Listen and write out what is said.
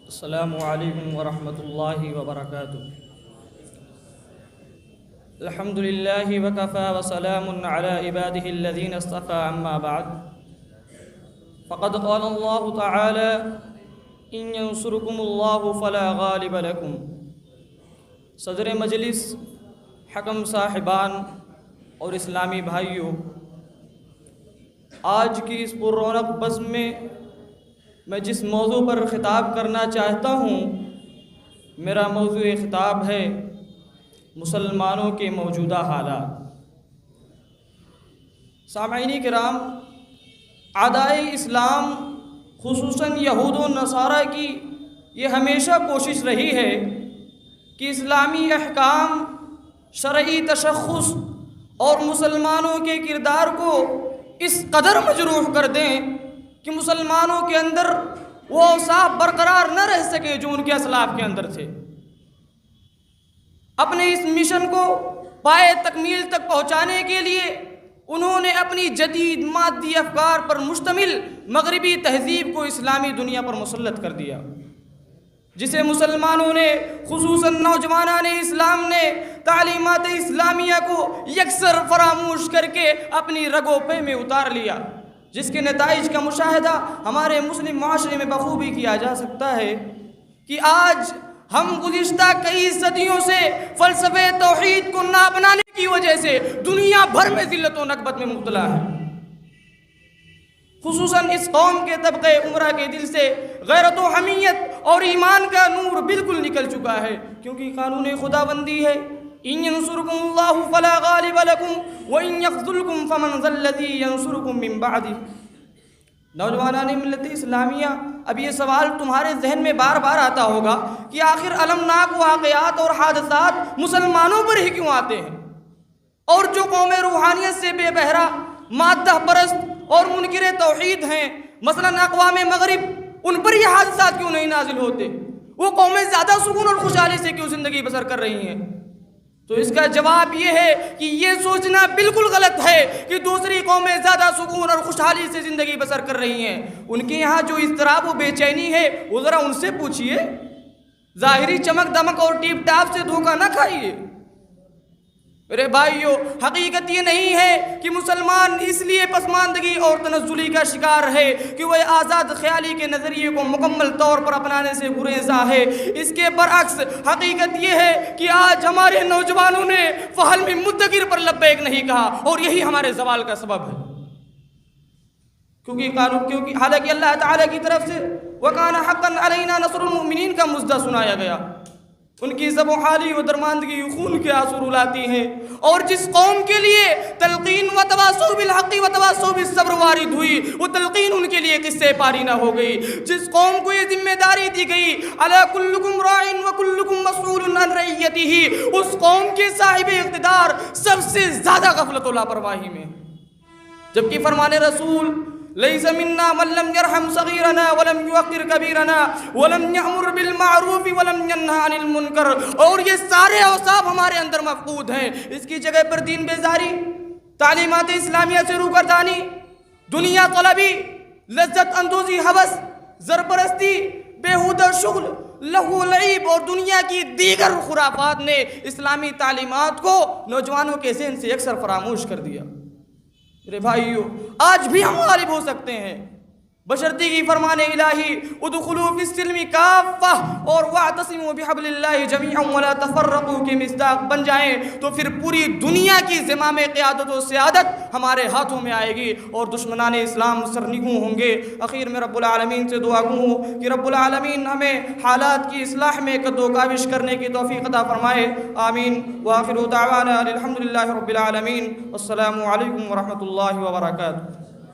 السلام علیکم ورحمۃ اللہ وبرکاتہ۔ الحمد للہ وکفی وسلام علی عبادہ الذین اصطفی، اما بعد فقد قال اللہ تعالی ان ینصرکم اللہ فلا غالب لکم۔ صدر مجلس، حکم صاحبان اور اسلامی بھائیوں، آج کی اس پر رونق بزم میں جس موضوع پر خطاب کرنا چاہتا ہوں، میرا موضوع خطاب ہے مسلمانوں کے موجودہ حالات۔ سامعین کرام، اعدائے اسلام خصوصاً یہود و نصارہ کی یہ ہمیشہ کوشش رہی ہے کہ اسلامی احکام، شرعی تشخص اور مسلمانوں کے کردار کو اس قدر مجروح کر دیں کہ مسلمانوں کے اندر وہ اوصاف برقرار نہ رہ سکے جو ان کے اسلاف کے اندر تھے۔ اپنے اس مشن کو پائے تکمیل تک پہنچانے کے لیے انہوں نے اپنی جدید مادی افکار پر مشتمل مغربی تہذیب کو اسلامی دنیا پر مسلط کر دیا، جسے مسلمانوں نے، خصوصاً نوجوانان اسلام نے، تعلیمات اسلامیہ کو یکسر فراموش کر کے اپنی رگوں پے میں اتار لیا، جس کے نتائج کا مشاہدہ ہمارے مسلم معاشرے میں بخوبی کیا جا سکتا ہے کہ آج ہم گزشتہ کئی صدیوں سے فلسفہ توحید کو نہ اپنانے کی وجہ سے دنیا بھر میں ذلت و نکبت میں مبتلا ہے۔ خصوصاً اس قوم کے طبقے عمرہ کے دل سے غیرت و حمیت اور ایمان کا نور بالکل نکل چکا ہے، کیونکہ قانون خداوندی ہے ان ینصرکم اللہ فلا غالب لکم وان یخذلکم فمن ذا الذی ینصرکم من بعدہ۔ نوجوانان ملت اسلامیہ، اب یہ سوال تمہارے ذہن میں بار بار آتا ہوگا کہ آخر المناک واقعات اور حادثات مسلمانوں پر ہی کیوں آتے ہیں، اور جو قوم روحانیت سے بے بہرہ، مادہ پرست اور منکر توحید ہیں، مثلا اقوام مغرب، ان پر یہ حادثات کیوں نہیں نازل ہوتے؟ وہ قومیں زیادہ سکون اور خوشحالی سے کیوں زندگی بسر کر رہی ہیں؟ تو اس کا جواب یہ ہے کہ یہ سوچنا بالکل غلط ہے کہ دوسری قومیں زیادہ سکون اور خوشحالی سے زندگی بسر کر رہی ہیں۔ ان کے یہاں جو اضطراب و بے چینی ہے وہ ذرا ان سے پوچھئے۔ ظاہری چمک دمک اور ٹیپ ٹاپ سے دھوکہ نہ کھائیے۔ میرے بھائیو، حقیقت یہ نہیں ہے کہ مسلمان اس لیے پسماندگی اور تنزلی کا شکار ہے کہ وہ آزاد خیالی کے نظریے کو مکمل طور پر اپنانے سے گریزاں ہے۔ اس کے برعکس حقیقت یہ ہے کہ آج ہمارے نوجوانوں نے فحل میں مدکر پر لبیک نہیں کہا، اور یہی ہمارے زوال کا سبب ہے۔ کیونکہ حالانکہ اللہ تعالیٰ کی طرف سے وَكَانَ حَقًّا عَلَيْنَا نَصْرُ الْمُؤْمِنِينَ کا مزدہ سنایا گیا، ان کی زب و حالی و درماندگی خون کے آنسو رلاتی ہیں۔ اور جس قوم کے لیے تلقین و تواصو بالحق و تواصو بالصبر وارد ہوئی، وہ تلقین ان کے لیے قصے پاری نہ ہو گئی۔ جس قوم کو یہ ذمہ داری دی گئی الا کلکم راع و کلکم مسئول عن رعیتہ، اس قوم کے صاحب اقتدار سب سے زیادہ غفلت و لاپرواہی میں، جبکہ فرمان رسول لیس منا من لم یرحم صغیرنا ولم یوقر کبیرنا ولم یأمر بالمعروف ولم ینہی عن المنکر، اور یہ سارے اوصاف ہمارے اندر مفقود ہیں۔ اس کی جگہ پر دین بیزاری، تعلیمات اسلامیہ سے روگردانی، دنیا طلبی، لذت اندوزی، ہوس، زرپرستی، بیہودہ شغل، لہو لعب اور دنیا کی دیگر خرافات نے اسلامی تعلیمات کو نوجوانوں کے ذہن سے اکثر فراموش کر دیا۔ میرے بھائیو، آج بھی ہم غالب ہو سکتے ہیں بشرطی کی فرمان الہی ادخلوا فی السلم کافہ اور واعتصموا بحبل اللہ جمیعا ولا تفرقوا کے مصداق بن جائیں، تو پھر پوری دنیا کی زمام قیادت و سیادت ہمارے ہاتھوں میں آئے گی اور دشمنان اسلام سرنگوں ہوں گے۔ اخیر میں رب العالمین سے دعا گوں کہ رب العالمین ہمیں حالات کی اصلاح میں قد و کاوش کرنے کی توفیق عطا فرمائے، آمین۔ وآخر دعوانا الحمدللہ رب العالمین، والسلام علیکم ورحمۃ اللہ وبرکاتہ۔